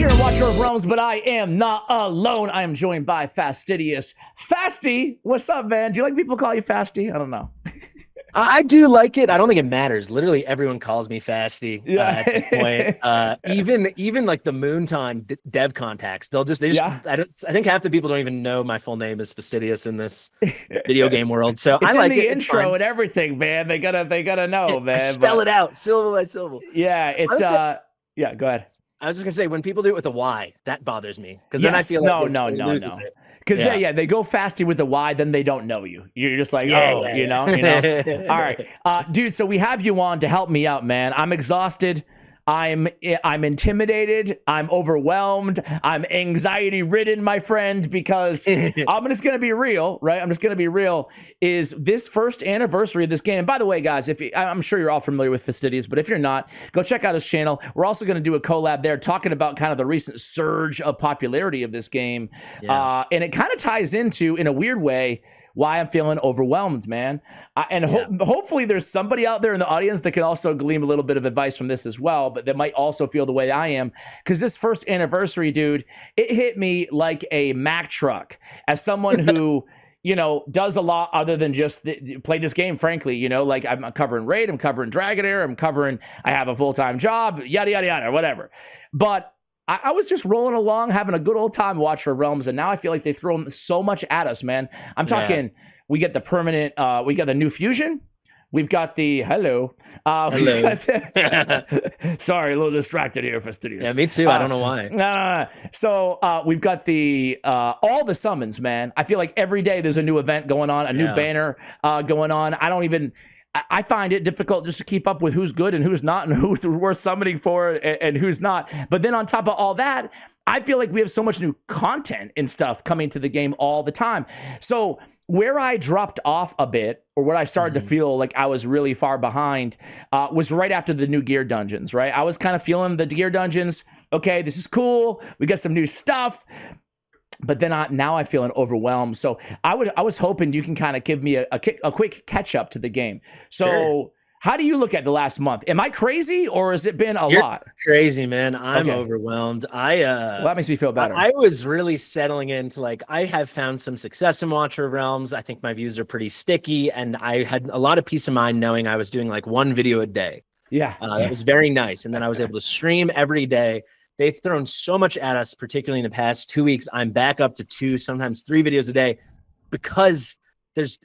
here in Watcher of Realms, but I am not alone. I am joined by Fastidious. Fasty, what's up, man? Do you like people call you Fasty? I don't know. I do like it. I don't think it matters. Literally everyone calls me Fasty at this point. Even like the Moonton dev contacts, Yeah. I think half the people don't even know my full name is Fastidious in this video game world. So It's I like in the it. intro and everything, man. They gotta know, man. I spell it out syllable by syllable. Yeah, it's yeah, go ahead. I was just gonna say when people do it with a Y, that bothers me because Yes, then I feel like no. it. Because they go Fasty with a Y, then they don't know you. You're just like, you know. All right, dude. So we have you on to help me out, man. I'm exhausted. I'm intimidated. I'm overwhelmed. I'm anxiety ridden, my friend, because I'm just going to be real, right? I'm just going to be real. Is this first anniversary of this game? And by the way, guys, I'm sure you're all familiar with Fastidious, but if you're not, go check out his channel. We're also going to do a collab there talking about kind of the recent surge of popularity of this game. Yeah. And it kind of ties into, in a weird way, why I'm feeling overwhelmed, man. Hopefully there's somebody out there in the audience that can also glean a little bit of advice from this as well, but that might also feel the way I am. Because this first anniversary, dude, it hit me like a Mack truck. As someone who, does a lot other than just play this game, frankly, like I'm covering Raid, I'm covering Dragonair, I have a full-time job, yada, yada, yada, whatever. But I was just rolling along, having a good old time Watcher of Realms, and now I feel like they've thrown so much at us, man. I'm talking, we get the permanent, we got the new fusion, we've got the, hello. We've got sorry, a little distracted here, Fastidious. Yeah, me too, I don't know why. No. So we've got the, all the summons, man. I feel like every day there's a new event going on, a new banner going on. I find it difficult just to keep up with who's good and who's not and who we're summoning for and who's not. But then on top of all that, I feel like we have so much new content and stuff coming to the game all the time. So where I dropped off a bit, or where I started to feel like I was really far behind, was right after the new gear dungeons, right? I was kind of feeling the gear dungeons. Okay, this is cool. We got some new stuff. But then now I'm feeling overwhelmed. So I was hoping you can kind of give me a quick catch up to the game. So How do you look at the last month? Am I crazy, or has it been a lot? Crazy, man. I'm overwhelmed. Well, that makes me feel better. I was really settling into I have found some success in Watcher of Realms. I think my views are pretty sticky, and I had a lot of peace of mind knowing I was doing one video a day. Yeah. That was very nice. And then I was able to stream every day. They've thrown so much at us, particularly in the past 2 weeks. I'm back up to 2, sometimes 3 videos a day because there's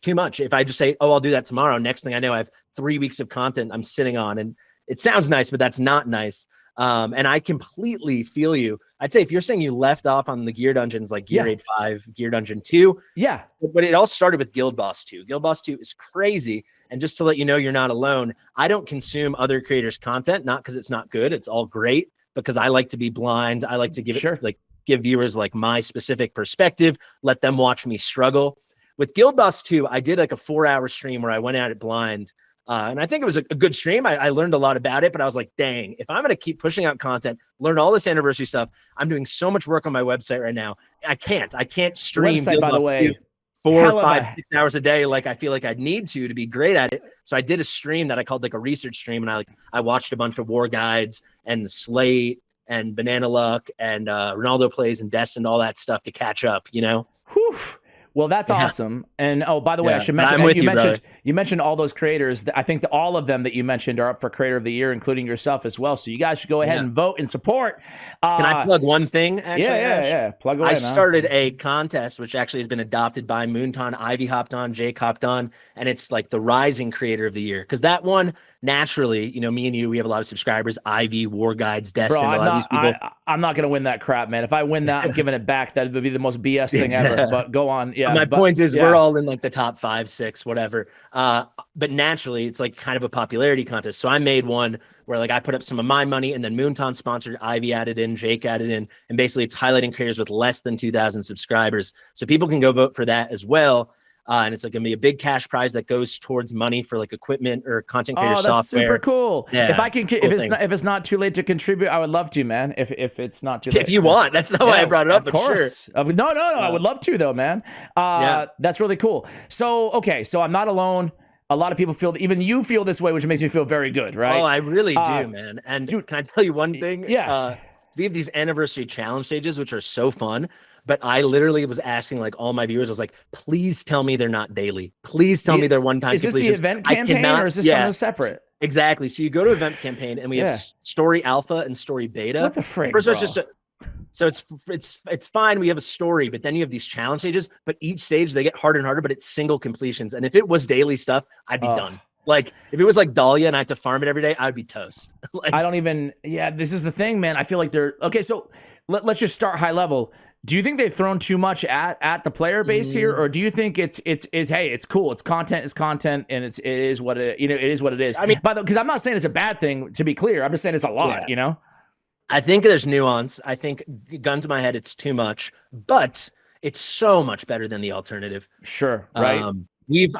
too much. If I just say, oh, I'll do that tomorrow, next thing I know, I have 3 weeks of content I'm sitting on. And it sounds nice, but that's not nice. And I completely feel you. I'd say if you're saying you left off on the gear dungeons like Gear Raid 5, Gear Dungeon 2. Yeah. But it all started with Guild Boss 2. Guild Boss 2 is crazy. And just to let you know, you're not alone. I don't consume other creators' content, not because it's not good. It's all great, because I like to be blind. I like to give it give viewers my specific perspective, let them watch me struggle. With Guild Boss 2, I did a 4-hour stream where I went at it blind. And I think it was a good stream. I learned a lot about it, but I was like, dang, if I'm going to keep pushing out content, learn all this anniversary stuff, I'm doing so much work on my website right now. I can't stream the website, by the way, 4, 5, 6 hours a day like I feel like I need to be great at it. So I did a stream that I called a research stream, and I watched a bunch of war guides and Slate and Banana Luck and Ronaldo Plays and Destined, all that stuff to catch up, Whew. Well, that's awesome. And oh, by the way, I should mention you mentioned all those creators. I think that all of them that you mentioned are up for Creator of the Year, including yourself as well. So you guys should go ahead and vote and support. Can I plug one thing? Actually, yeah. Plug away. I started a contest which actually has been adopted by Moonton. Ivy hopped on, Jake hopped on, and it's the Rising Creator of the Year, because that one naturally, me and you, we have a lot of subscribers. Ivy, War Guides, Destined. I'm not gonna win that crap, man. If I win that, I'm giving it back. That would be the most BS thing ever. But go on. Yeah. My point is, we're all in the top 5, 6, whatever. But naturally, it's kind of a popularity contest. So I made one where I put up some of my money, and then Moonton sponsored, Ivy added in, Jake added in, and basically it's highlighting creators with less than 2,000 subscribers. So people can go vote for that as well. And it's gonna be a big cash prize that goes towards money for equipment or content creator software. Oh, that's super cool. Yeah, if it's not too late to contribute, I would love to, man. If it's not too late. If you want, that's not why I brought it up. Of course. Sure. No. I would love to though, man. That's really cool. So so I'm not alone. A lot of people even you feel this way, which makes me feel very good, right? Oh, I really do, man. And dude, can I tell you one thing? Yeah. these anniversary challenge stages, which are so fun. But I literally was asking like all my viewers, I was like, please tell me they're not daily. Please tell me they're one-time completions. Is this the event campaign or is this something separate? Exactly. So you go to event campaign and we have story alpha and story beta. What the frick, First bro? It's just so it's fine. We have a story, but then you have these challenge stages, but each stage they get harder and harder, but it's single completions. And if it was daily stuff, I'd be done. Like if it was like Dahlia and I had to farm it every day, I'd be toast. Like, I don't even, this is the thing, man. I feel like they're, okay, so let's just start high level. Do you think they've thrown too much at the player base here? Or do you think it's hey, it's cool. It's content and it is what it is what it is. I mean, because I'm not saying it's a bad thing, to be clear. I'm just saying it's a lot, I think there's nuance. I think gun to my head, it's too much, but it's so much better than the alternative. Sure. Right.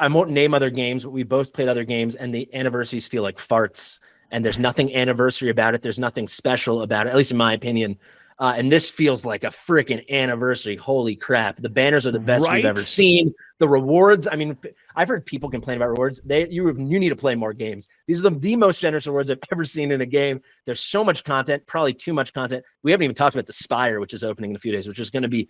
I won't name other games, but we both played other games and the anniversaries feel like farts and there's nothing anniversary about it. There's nothing special about it, at least in my opinion. And this feels like a freaking anniversary. Holy crap. The banners are the best we've ever seen. The rewards, I mean, I've heard people complain about rewards. You need to play more games. These are the most generous rewards I've ever seen in a game. There's so much content, probably too much content. We haven't even talked about the Spire, which is opening in a few days, which is going to be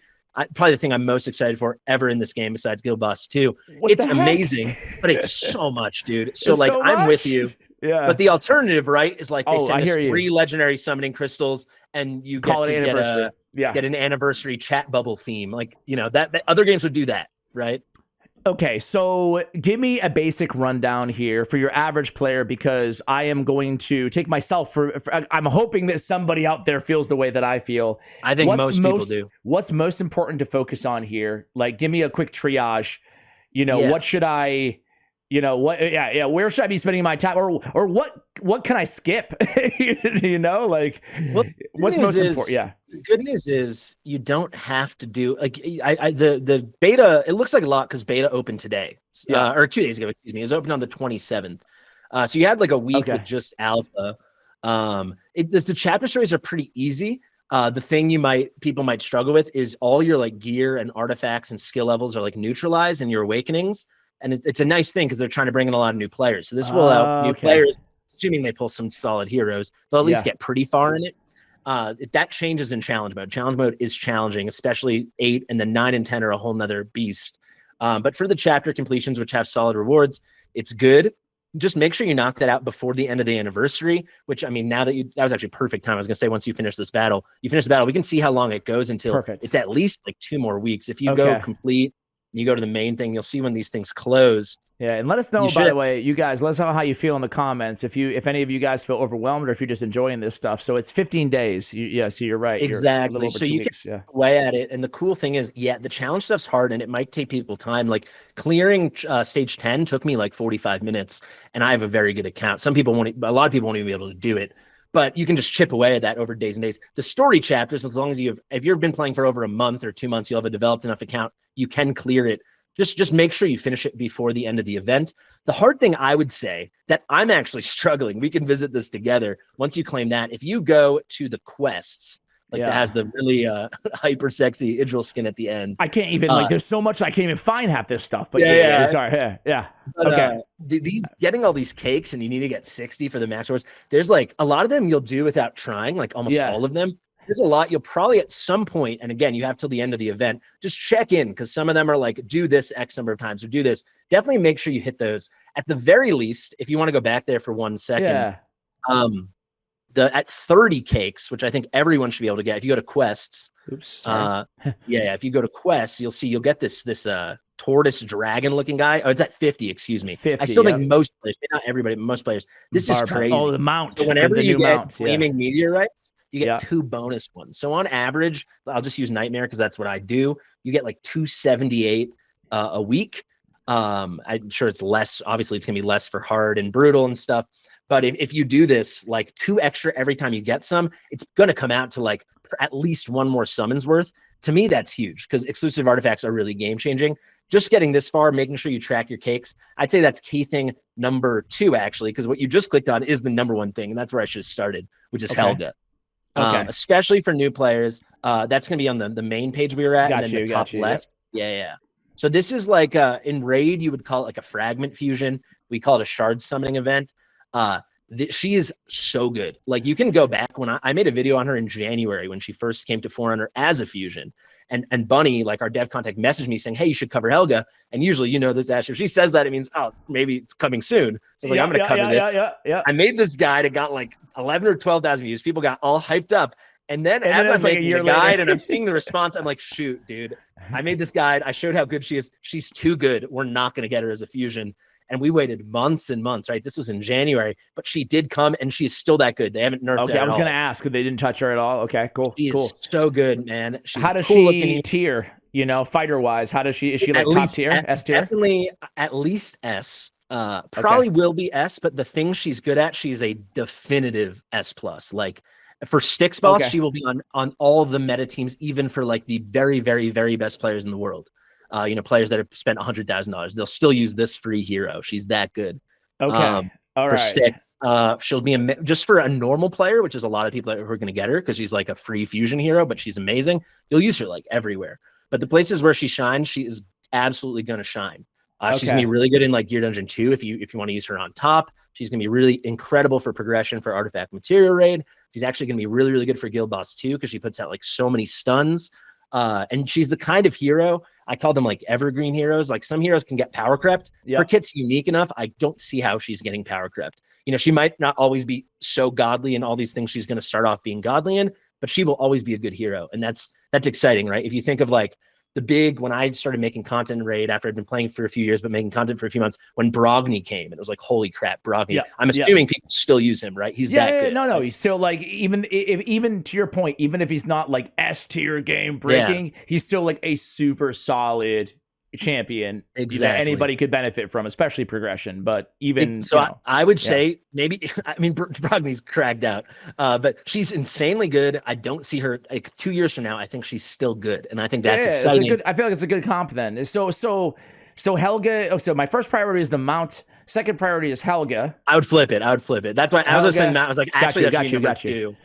probably the thing I'm most excited for ever in this game besides Guild Boss 2. It's amazing, but it's so much, dude. So like, I'm with you. Yeah. But the alternative, right, is like they send us 3 legendary summoning crystals and you get an anniversary chat bubble theme. Like, that other games would do that, right? Okay, so give me a basic rundown here for your average player, because I am going to take myself for I'm hoping that somebody out there feels the way that I feel. I think most people do. What's most important to focus on here? Like, give me a quick triage. What should I... where should I be spending my time, or what can I skip? What's most important? Yeah. The good news is you don't have to do like the beta. It looks like a lot because beta opened today, or 2 days ago. Excuse me, it was opened on the 27th. So you had like a week with just alpha. The chapter stories are pretty easy. The thing people might struggle with is all your like gear and artifacts and skill levels are like neutralized in your awakenings. And it's a nice thing because they're trying to bring in a lot of new players. So this will allow new players, assuming they pull some solid heroes, they'll at least get pretty far in it. That changes in challenge mode. Challenge mode is challenging, especially 8 and then 9 and 10 are a whole nother beast. But for the chapter completions, which have solid rewards, it's good. Just make sure you knock that out before the end of the anniversary, which, I mean, that was actually perfect time. I was going to say, once you finish the battle, we can see how long it goes until it's at least like 2 more weeks. If you go complete, you go to the main thing, you'll see when these things close. Yeah, and let us know, by the way, you guys, let us know how you feel in the comments. If any of you guys feel overwhelmed or if you're just enjoying this stuff. So it's 15 days. So you're right. Exactly. So you can away at it. And the cool thing is, the challenge stuff's hard and it might take people time. Like clearing stage 10 took me like 45 minutes and I have a very good account. A lot of people won't even be able to do it. But you can just chip away at that over days and days. The story chapters, as long as if you've been playing for over a month or 2 months, you'll have a developed enough account, you can clear it. Just make sure you finish it before the end of the event. The hard thing I would say that I'm actually struggling, we can visit this together. Once you claim that, if you go to the quests, that has the really hyper sexy Idril skin at the end. I can't even there's so much I can't even find half this stuff. But sorry, But, okay. These getting all these cakes and you need to get 60 for the max rewards. There's like a lot of them you'll do without trying, like almost all of them. There's a lot you'll probably at some point, and again, you have till the end of the event, just check in because some of them are like, do this X number of times or do this. Definitely make sure you hit those. At the very least, if you want to go back there for 1 second, at 30 cakes, which I think everyone should be able to get, if you go to quests, if you go to quests, you'll get this tortoise dragon looking guy. Oh, it's at 50, excuse me. 50, I still think most players, not everybody, but most players, this is crazy. Oh, the mount. So whenever you get flaming meteorites, meteorites, you get 2 bonus ones. So on average, I'll just use Nightmare because that's what I do. You get like 278 a week. I'm sure it's less. Obviously, it's going to be less for hard and brutal and stuff. But if you do this, like 2 extra every time you get some, it's going to come out to like at least 1 more summons worth. To me, that's huge because exclusive artifacts are really game changing. Just getting this far, making sure you track your cakes. I'd say that's key thing number 2, actually, because what you just clicked on is the number 1 thing. And that's where I should have started, which is Helga. Especially for new players. That's going to be on the main page we were at and then the top left. Yeah. So this is like in Raid, you would call it like a fragment fusion. We call it a shard summoning event. She is so good. Like, you can go back when I made a video on her in January when she first came to For Honor as a fusion, and Bunny, like our dev contact, messaged me saying, "Hey, you should cover Helga." And usually, this, Ash, if she says that, it means, oh, maybe it's coming soon. So I was like, I'm gonna cover this. Yeah. I made this guide. It got like 11 or 12,000 views. People got all hyped up. And then as I'm like making the guide and I'm seeing the response, I'm like, shoot, dude, I made this guide. I showed how good she is. She's too good. We're not going to get her as a fusion. And we waited months and months, right? This was in January, but she did come and she's still that good. They haven't nerfed her. Okay, I was going to ask if they didn't touch her at all. Okay, cool. She is so good, man. She's how does she tier, fighter wise? How does she, is she like top tier, S tier? Definitely at least S. Probably will be S, but the thing she's good at, she's a definitive S plus. Like, for Sticks Boss, she will be on all the meta teams, even for like the very, very, very best players in the world. Players that have spent $100,000, they'll still use this free hero. She's that good. Okay. All right. For Sticks, she'll be just for a normal player, which is a lot of people who are going to get her because she's like a free fusion hero, but she's amazing. You'll use her like everywhere. But the places where she shines, she is absolutely going to shine. She's gonna be really good in like Gear Dungeon 2 if you want to use her on top. She's gonna be really incredible for progression for Artifact Material Raid. She's actually gonna be really, really good for Guild Boss 2 because she puts out like so many stuns. And she's the kind of hero, I call them like evergreen heroes. Like, some heroes can get power crept. Her kit's unique enough. I don't see how she's getting power crept. She might not always be so godly in all these things she's gonna start off being godly in, but she will always be a good hero. And that's exciting, right? If you think of like when I started making content in Raid after I'd been playing for a few years, but making content for a few months, when Brogni came, it was like, holy crap, Brogni. I'm assuming people still use him, right? He's that good. No, he's still like, even to your point, even if he's not like S tier game breaking, he's still like a super solid champion. Exactly. Anybody could benefit from, especially progression. But even I would say maybe, I mean, Brogni's cracked out, but she's insanely good. I don't see her like 2 years from now. I think she's still good, and I think that's exciting. I feel like it's a good comp then. So Helga. So my first priority is the mount. Second priority is Helga. I would flip it. That's why I was saying that. I was like, actually, got you.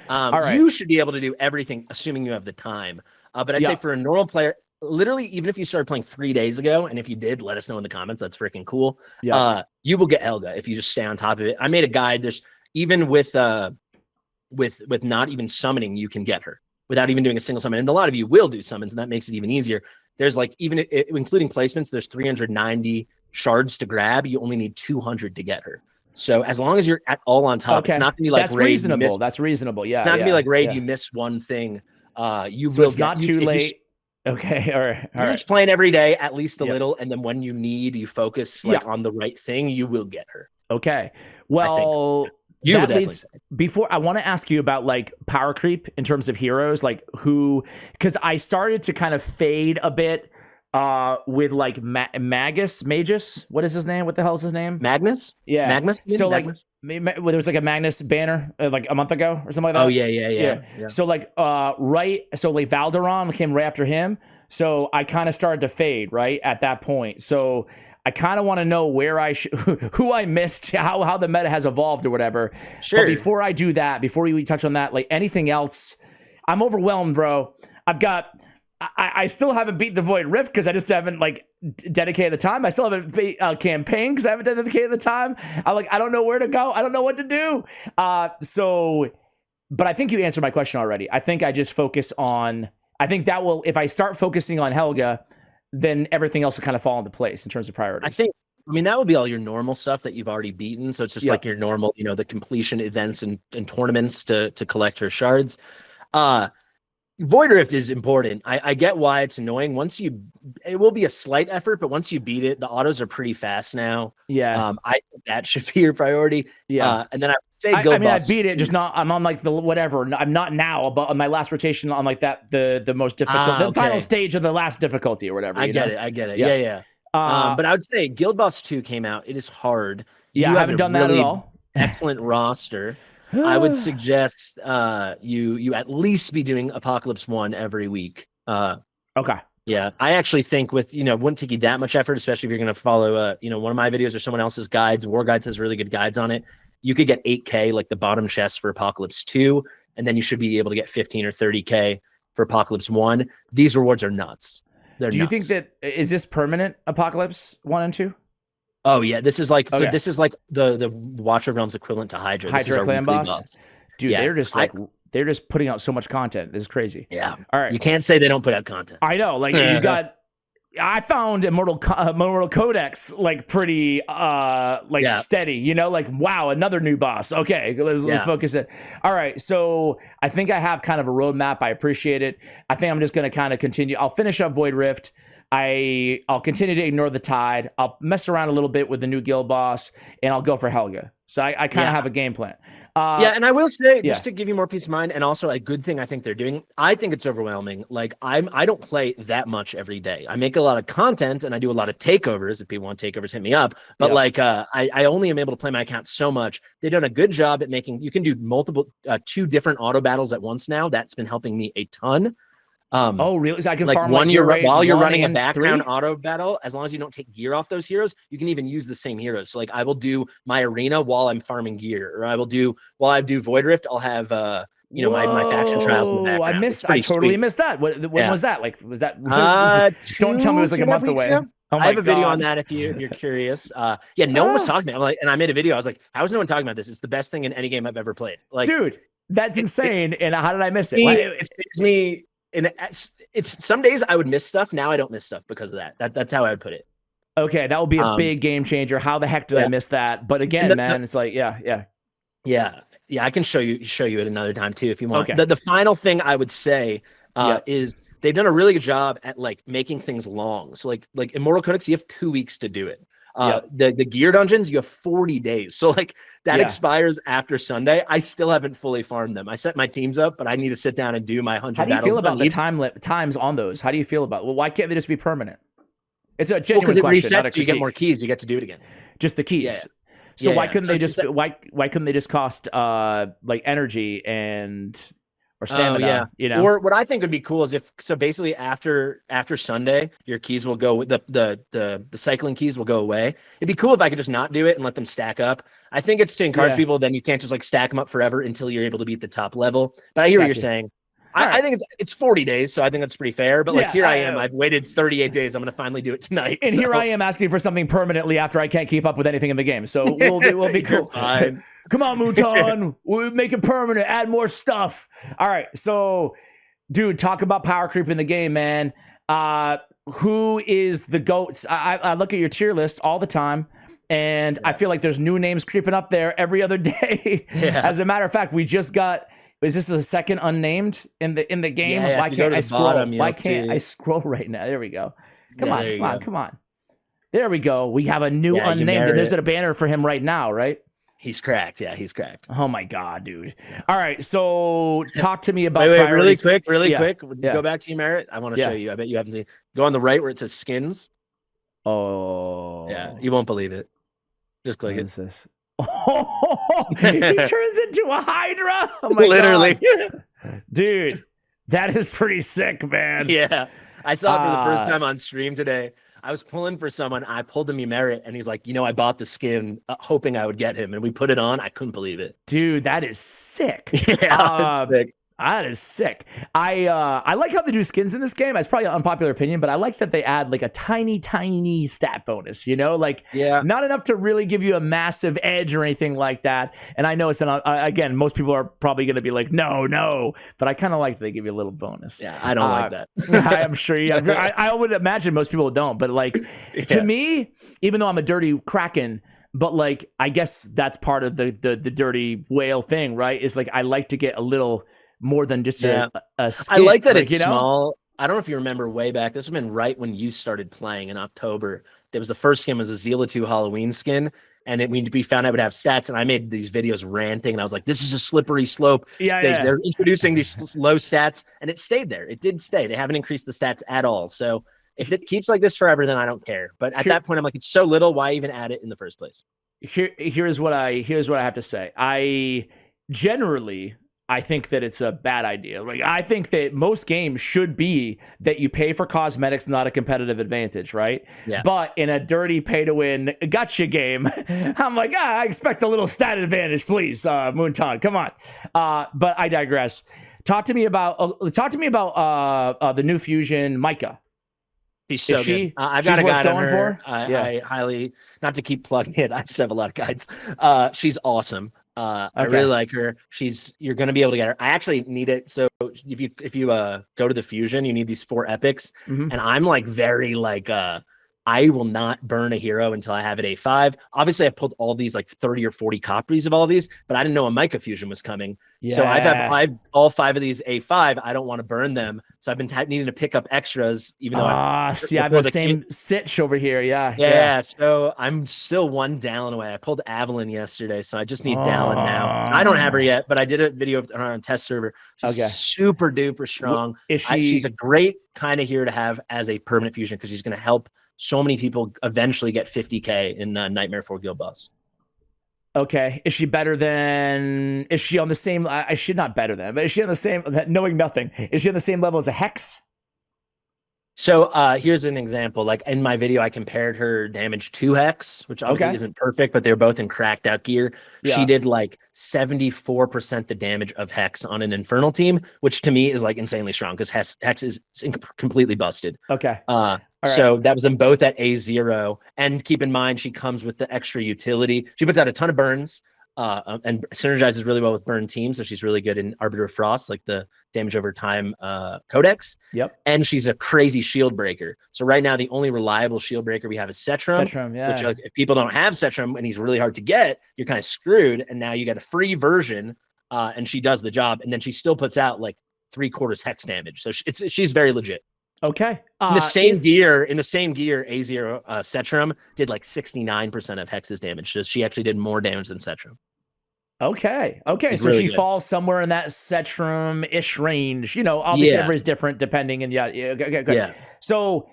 All right. You should be able to do everything, assuming you have the time. But I'd say for a normal player, literally, even if you started playing 3 days ago, and if you did, let us know in the comments. That's freaking cool. You will get Helga if you just stay on top of it. I made a guide. There's even with not even summoning, you can get her without even doing a single summon. And a lot of you will do summons, and that makes it even easier. There's like, even including placements, there's 390 shards to grab. You only need 200 to get her. So as long as you're all on top, it's not gonna be like that's Raid. Reasonable. That's reasonable. Yeah. It's not gonna be like Raid. You miss one thing. It's not too late. Okay. All right. You're just playing every day, at least a little, and then when you focus on the right thing, you will get her. Okay. Well, that leads, before I want to ask you about like power creep in terms of heroes, like because I started to kind of fade a bit with like Magus. What is his name? What the hell is his name? Magnus? Yeah. Magnus? So Magnus? like, there was like a Magnus banner like a month ago or something like that. Oh yeah. So like so like Valderon came right after him. So I kind of started to fade right at that point. So I kind of want to know where who I missed, how the meta has evolved or whatever. Sure. But before I do that, before we touch on that, like anything else, I'm overwhelmed, bro. I still haven't beat the Void Rift because I just haven't like dedicated the time. I still haven't campaigned because I haven't dedicated the time. I don't know where to go. I don't know what to do. But I think you answered my question already. I think I just focus on, I think that will, if I start focusing on Helga, then everything else will kind of fall into place in terms of priorities. I mean, that would be all your normal stuff that you've already beaten. So it's just like your normal, the completion events and tournaments to collect her shards. Void Rift is important. I get why it's annoying. It will be a slight effort, but once you beat it, the autos are pretty fast now. Yeah. I think that should be your priority. Yeah. And then I would say Guild Boss. I beat it, just not, I'm on like the whatever. I'm not now, but on my last rotation on like that, the most difficult, the final stage of the last difficulty or whatever. I get it. Yeah. But I would say Guild Boss 2 came out. It is hard. Yeah, I haven't done that at all. Excellent roster. I would suggest you at least be doing Apocalypse 1 every week. Okay. Yeah, I actually think wouldn't take you that much effort, especially if you're going to follow one of my videos or someone else's guides. War Guides has really good guides on it. You could get 8K, like the bottom chest for Apocalypse 2, and then you should be able to get 15 or 30K for Apocalypse 1. These rewards are nuts. Do you think that is this permanent, Apocalypse 1 and 2? Oh yeah, this is like so. Okay. This is like the Watcher Realms equivalent to Hydra. This is Hydra our clan weekly boss. boss. Dude, Yeah, they're just putting out so much content. This is crazy. yeah. All right. You can't say they don't put out content. I know. Like you got I found Immortal Codex like pretty steady, you know, like wow, another new boss. Okay, let's focus it. All right, so I think I have kind of a roadmap. I appreciate it. I think I'm just going to kind of continue. I'll finish up Void Rift. I'll continue to ignore the tide. I'll mess around a little bit with the new guild boss, and I'll go for Helga. So I kind of have a game plan. And I will say, just to give you more peace of mind, and also a good thing I think they're doing, I think it's overwhelming. Like I don't play that much every day. I make a lot of content and I do a lot of takeovers. If people want takeovers, hit me up. But I only am able to play my account so much. They've done a good job at making, you can do multiple, 2 different auto battles at once now. That's been helping me a ton. Oh, really? So I can like farm while you're running a background 3? auto battle, as long as you don't take gear off those heroes, you can even use the same heroes. So like I will do my arena while I'm farming gear, or while I do Void Rift, I'll have my faction trials in the background. I totally missed that. When was that? Like was that don't tell me it was like a month away. Ago? Oh my I have a video God. on that if you're curious. No one was talking about it. Like, and I made a video. I was like, how is no one talking about this? It's the best thing in any game I've ever played. Like, dude, that's insane. And how did I miss it? It saves me. And it's some days I would miss stuff. Now I don't miss stuff because of that. That's how I would put it. Okay, that will be a big game changer. How the heck did I miss that? But again, man, it's like yeah. I can show you it another time too if you want. Okay. The final thing I would say is they've done a really good job at like making things long. So like Immortal Codex, you have 2 weeks to do it. The gear dungeons, you have 40 days. So like that expires after Sunday. I still haven't fully farmed them. I set my teams up, but I need to sit down and do my 100 How do you battles. feel about the times on those? How do you feel about Well, why can't they just be permanent? It's a genuine question. Because it resets, you get more keys. You get to do it again. Just the keys. So why couldn't they just why couldn't they just cost like energy or stamina? You know, or what I think would be cool is basically after Sunday, your keys will go with the cycling keys will go away. It'd be cool if I could just not do it and let them stack up. I think it's to encourage people. Then you can't just like stack them up forever until you're able to beat the top level. But I hear what you're saying. I think it's 40 days, so I think that's pretty fair. But like I am. I've waited 38 days. I'm gonna finally do it tonight. And here I am asking for something permanently after I can't keep up with anything in the game. So we'll be cool. Come on, Mouton. We'll make it permanent. Add more stuff. All right. So, dude, talk about power creep in the game, man. Who is the GOATs? I look at your tier list all the time. And I feel like there's new names creeping up there every other day. As a matter of fact, we just got. Is this the second unnamed in the game? Why can't I scroll? Why can't I scroll right now? There we go. Come on. There we go. We have a new unnamed, and there's a banner for him right now, right? He's cracked. Yeah, he's cracked. Oh my God, dude. All right, so talk to me about really quick. Go back to your merit. I want to show you. I bet you haven't seen. Go on the right where it says skins. Oh. Yeah, you won't believe it. Just click it. What is this? Oh, he turns into a Hydra. Oh my Literally. God. Dude, that is pretty sick, man. Yeah. I saw it for the first time on stream today. I was pulling for someone. I pulled him Merit, and he's like, I bought the skin hoping I would get him. And we put it on. I couldn't believe it. Dude, that is sick. Yeah, it's sick. That is sick. I like how they do skins in this game. It's probably an unpopular opinion, but I like that they add like a tiny stat bonus, not enough to really give you a massive edge or anything like that. And I know it's again, most people are probably going to be like, no, but I kind of like that they give you a little bonus. Yeah, I don't like that. I'm sure I would imagine most people don't, but like to me, even though I'm a dirty Kraken, but like, I guess that's part of the dirty whale thing, right? Is like, I like to get a little more than just a skin. I like that it's small. I don't know if you remember way back. This would have been right when you started playing in October. There was the first skin was a Zila 2 Halloween skin. And we found out it would have stats. And I made these videos ranting. And I was like, this is a slippery slope. They're introducing these low stats. And it stayed there. It did stay. They haven't increased the stats at all. So if it keeps like this forever, then I don't care. But at that point, I'm like, it's so little. Why even add it in the first place? Here's what I have to say. I think that it's a bad idea. Like, I think that most games should be that you pay for cosmetics, not a competitive advantage, right? Yeah. But in a dirty pay-to-win gotcha game, I'm like, I expect a little stat advantage, please, Moonton, come on. But I digress. Talk to me about the new fusion, Micah. She's so good. I've got a guide on her. I highly, not to keep plugging it, I just have a lot of guides. She's awesome. I really like her. You're going to be able to get her. I actually need it. So if you go to the fusion, you need these 4 epics, and I'm like very like I will not burn a hero until I have it A5. Obviously, I've pulled all these like 30 or 40 copies of all these, but I didn't know a Micah Fusion was coming. Yeah. So I've all 5 of these A5. I don't want to burn them. So I've been needing to pick up extras, even though I have the same sitch over here. Yeah. So I'm still 1 Dallin away. I pulled Avalon yesterday, so I just need Dallin now. So I don't have her yet, but I did a video of her on test server. She's super duper strong. She's a great kind of hero to have as a permanent fusion because she's going to help so many people eventually get 50K in Nightmare 4 Guild Boss. Okay. Is she better than, is she on the same, I should not better than, but is she on the same, knowing nothing, is she on the same level as a Hex? So here's an example. Like in my video, I compared her damage to Hex, which obviously isn't perfect, but they're both in cracked out gear. Yeah. She did like 74% the damage of Hex on an Infernal team, which to me is like insanely strong because Hex is completely busted. Okay. So that was them both at A0. And keep in mind, she comes with the extra utility. She puts out a ton of burns. And synergizes really well with burn teams, so she's really good in Arbiter of Frost, like the damage over time codex. Yep. And she's a crazy shield breaker. So right now, the only reliable shield breaker we have is Setrum. Which if people don't have Setrum and he's really hard to get, you're kind of screwed. And now you got a free version, and she does the job. And then she still puts out like 3/4 Hex damage. So she's very legit. Okay. In the same gear, A0 Setrum did like 69% of Hex's damage. So she actually did more damage than Setrum. Okay. So really she falls somewhere in that Setrum-ish range. You know, obviously everybody's different depending. And yeah. So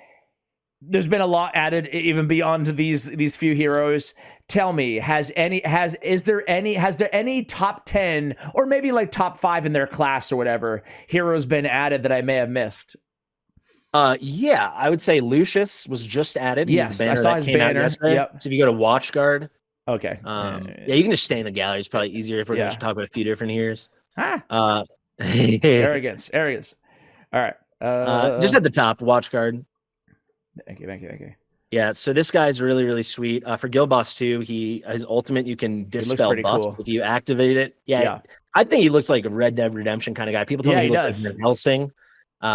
there's been a lot added even beyond these few heroes. Tell me, has there any top 10 or maybe like top 5 in their class or whatever heroes been added that I may have missed? Yeah, I would say Lucius was just added. Yes, I saw his banner. Yep. So if you go to Watchguard, okay. Yeah, you can just stay in the gallery. It's probably easier if we're going to talk about a few different heroes. Arrogance. All right. Just at the top, Watchguard. Thank you. Yeah, so this guy's really, really sweet. For Guild Boss 2, his ultimate, you can dispel buffs if you activate it. Yeah, I think he looks like a Red Dead Redemption kind of guy. People tell me he looks like Van Helsing.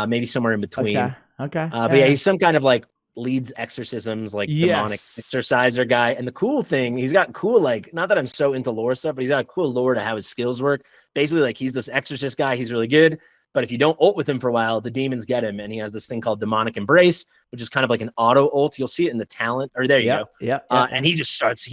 Maybe somewhere in between. Okay. But yeah, he's some kind of like leads exorcisms, like demonic exorciser guy. And the cool thing, he's got cool, like, not that I'm so into lore stuff, but he's got a cool lore to how his skills work. Basically, like he's this exorcist guy. He's really good. But if you don't ult with him for a while, the demons get him. And he has this thing called demonic embrace, which is kind of like an auto ult. You'll see it in the talent. Or there you go. Yeah. And he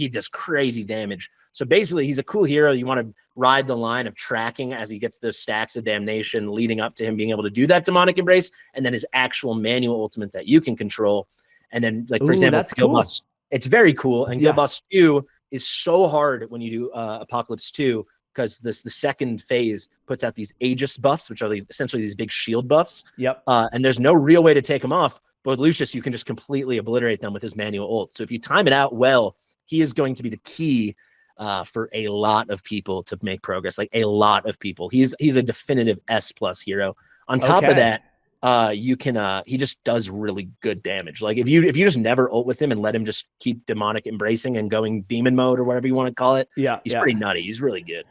does crazy damage. So basically, he's a cool hero. You want to ride the line of tracking as he gets those stacks of damnation leading up to him being able to do that demonic embrace, and then his actual manual ultimate that you can control. And then, like, for example, that's cool. Boss, it's very cool. And Guild Boss 2 is so hard when you do Apocalypse 2 because the second phase puts out these Aegis buffs, which are essentially these big shield buffs. Yep. And there's no real way to take them off. But with Lucius, you can just completely obliterate them with his manual ult. So if you time it out well, he is going to be the key for a lot of people to make progress, like a lot of people. He's a definitive S+ hero. On top of that, you can he just does really good damage. Like if you just never ult with him and let him just keep demonic embracing and going demon mode or whatever you want to call it, he's pretty nutty. He's really good.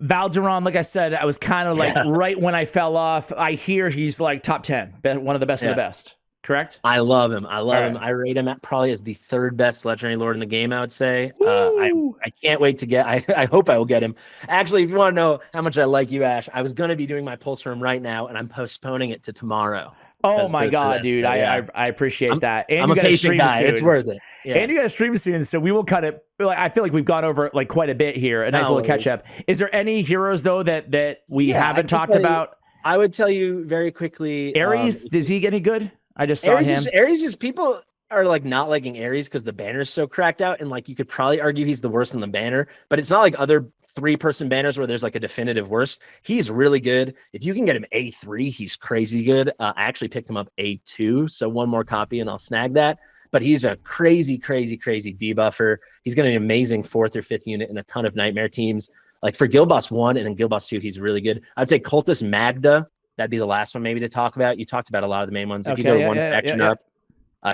Valderon, like I said, I was kind of like right when I fell off. I hear he's like top 10, one of the best of the best. Correct? I love him. Him. I rate him at probably as the 3rd best legendary lord in the game, I would say. I can't wait to get I hope I will get him. Actually, if you want to know how much I like you, Ash, I was going to be doing my pulse for him right now, and I'm postponing it to tomorrow. Oh my God, dude. So, I appreciate that. And I'm you a patient guy. Soon. It's worth it. Yeah. And you got to stream soon, so we will cut it. I feel like we've gone over like quite a bit here. A nice little catch up. Is there any heroes though that we haven't talked about? I would tell you very quickly. Ares, does he get any good? I just saw him. Ares is people are like not liking Ares because the banner is so cracked out, and like you could probably argue he's the worst in the banner, but it's not like other 3-person banners where there's like a definitive worst. He's really good. If you can get him A3, he's crazy good. I actually picked him up A2, so 1 more copy and I'll snag that. But he's a crazy debuffer. He's going to be an amazing 4th or 5th unit in a ton of nightmare teams. Like for Guild Boss 1 and in Guild Boss 2, he's really good. I'd say Cultist Magda. That'd be the last one maybe to talk about. You talked about a lot of the main ones. If you go one section up,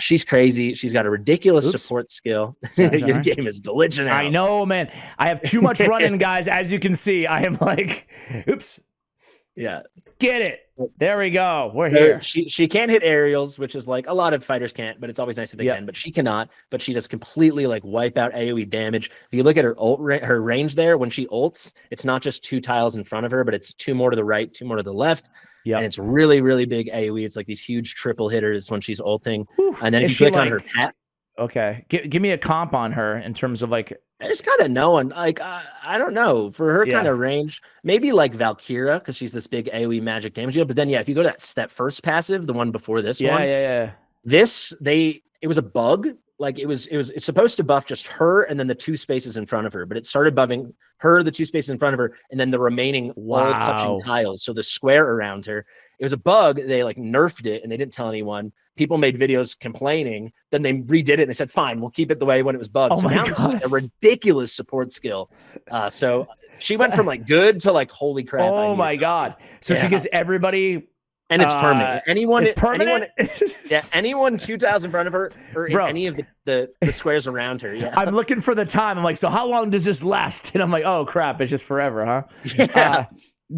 She's crazy. She's got a ridiculous Oops. support skill. Sorry. Your game is glitching out. I know, man. I have too much running, guys. As you can see, I am like, oops. Yeah. Get it. There we go. We're here. She can't hit aerials, which is like a lot of fighters can't, but it's always nice if they can. But she cannot. But she does completely like wipe out AoE damage. If you look at her range there, when she ults, it's not just 2 tiles in front of her, but it's 2 more to the right, 2 more to the left. Yeah, and it's really, really big AoE. It's like these huge triple hitters when she's ulting. Oof. And then if you click on her pat. Okay, give me a comp on her in terms of like. There's kind of no one. Like I don't know for her kind of range. Maybe like Valkyria because she's this big AoE magic damage deal. But then if you go to that first passive, the one before this one. Yeah. It was a bug. Like it's supposed to buff just her and then the 2 spaces in front of her, but it started buffing her, the 2 spaces in front of her, and then the remaining all touching tiles. So the square around her. It was a bug. They like nerfed it and they didn't tell anyone. People made videos complaining. Then they redid it and they said, fine, we'll keep it the way when it was bugged. So now it's a ridiculous support skill. So she went from like good to like, holy crap. Oh my God. So she gives everybody. And it's permanent. Anyone 2 tiles in front of her or in any of the squares around her. Yeah. I'm looking for the time. I'm like, so how long does this last? And I'm like, oh crap, it's just forever, huh?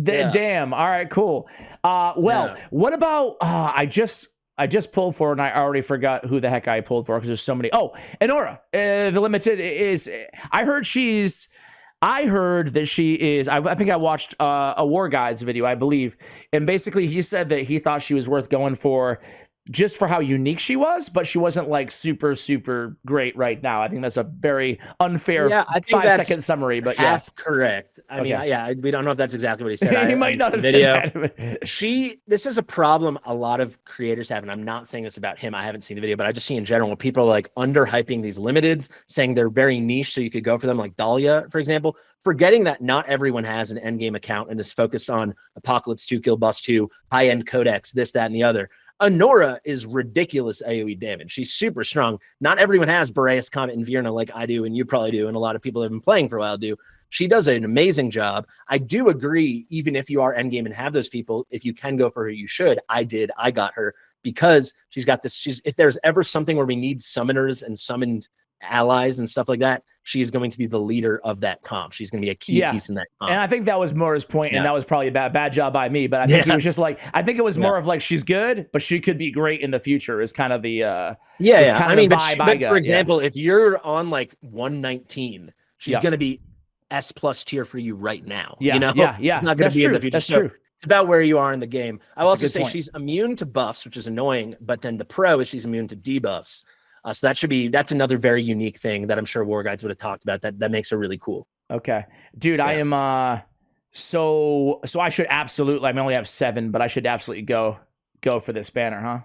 Damn. All right, cool. What about I just pulled for, and I already forgot who the heck I pulled for because there's so many. Oh, Enora, the limited is. I heard that she is. I think I watched a War Guides video, I believe, and basically he said that he thought she was worth going for just for how unique she was, but she wasn't like super, super great right now. I think that's a very unfair 5-second summary, but half correct. I mean, we don't know if that's exactly what he said. He might not have said that. This is a problem a lot of creators have, and I'm not saying this about him. I haven't seen the video, but I just see in general when people are like underhyping these limiteds, saying they're very niche, so you could go for them, like Dahlia, for example, forgetting that not everyone has an endgame account and is focused on Apocalypse 2, Guild Boss 2, high-end codex, this, that, and the other. Enora is ridiculous AoE damage. She's super strong. Not everyone has Boreas, Comet, and Virna like I do, and you probably do, and a lot of people have been playing for a while do. She does an amazing job. I do agree, even if you are endgame and have those people, if you can go for her, you should. I got her because she's got this. If there's ever something where we need summoners and summoned allies and stuff like that, she's going to be the leader of that comp. She's going to be a key piece in that comp. And I think that was Mora's point, and that was probably a bad job by me, but I think he was just like, I think it was more of like, she's good, but she could be great in the future is kind of the vibe I got. For example, if you're on like 119, she's going to be S+ tier for you right now. It's not going to be in the future. That's true. It's about where you are in the game. I will also say she's immune to buffs, which is annoying, but then the pro is she's immune to debuffs. So that's another very unique thing that I'm sure War Guides would have talked about that makes her really cool. Okay, dude, I am so I should absolutely. I only have 7, but I should absolutely go for this banner, huh?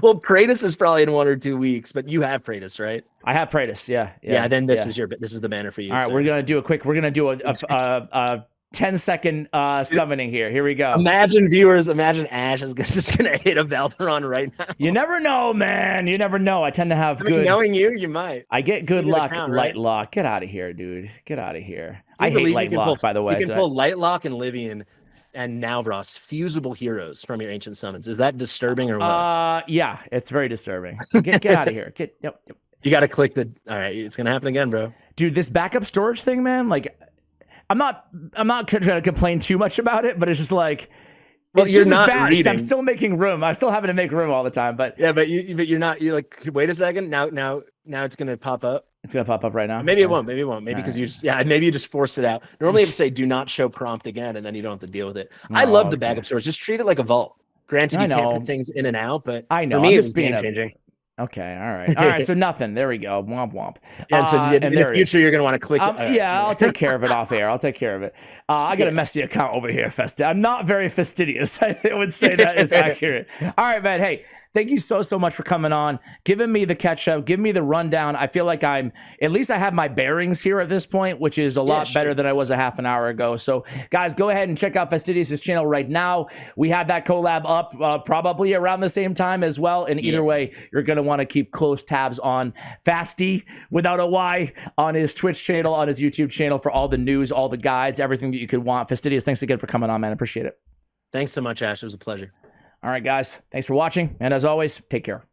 Well, Praetus is probably in 1 or 2 weeks, but you have Praetus, right? I have Praetus, yeah. Then this is the banner for you. All right, we're gonna do a 10-second summoning here. Here we go. Imagine Ash is just gonna hit a Valderon right now. You never know, man. You never know. I tend to have good. Knowing you might. I get good luck. Light lock. Get out of here, dude. Get out of here. I hate light lock. By the way, you can pull light lock and Livian and Navros, fusible heroes from your ancient summons. Is that disturbing or what? Yeah, it's very disturbing. Get out of here. Yep. You got to click the. All right, it's gonna happen again, bro. Dude, this backup storage thing, man. Like. I'm not trying to complain too much about it, but it's just like, well, you're not bad. I'm still making room. I'm still having to make room all the time, but you're not. You're like, wait a second. Now it's gonna pop up. It's gonna pop up right now. Maybe it won't. Maybe because maybe you just forced it out. Normally, you have to say do not show prompt again, and then you don't have to deal with it. I love the backup storage. Just treat it like a vault. Granted, you can't put things in and out, but I know. For me, it's game changing. Okay, all right. So nothing. There we go. Womp womp. And so in the future, you're gonna want to click. I'll take care of it off air. I'll take care of it. I got a messy account over here, I'm not very fastidious. I would say that is accurate. All right, man. Hey, thank you so much for coming on, giving me the catch up, giving me the rundown. I feel like at least I have my bearings here at this point, which is a lot better than I was a half an hour ago. So guys, go ahead and check out Fastidious' channel right now. We have that collab up probably around the same time as well. And either way, you're going to want to keep close tabs on Fasty without a Y on his Twitch channel, on his YouTube channel for all the news, all the guides, everything that you could want. Fastidious, thanks again for coming on, man. I appreciate it. Thanks so much, Ash. It was a pleasure. All right, guys. Thanks for watching. And as always, take care.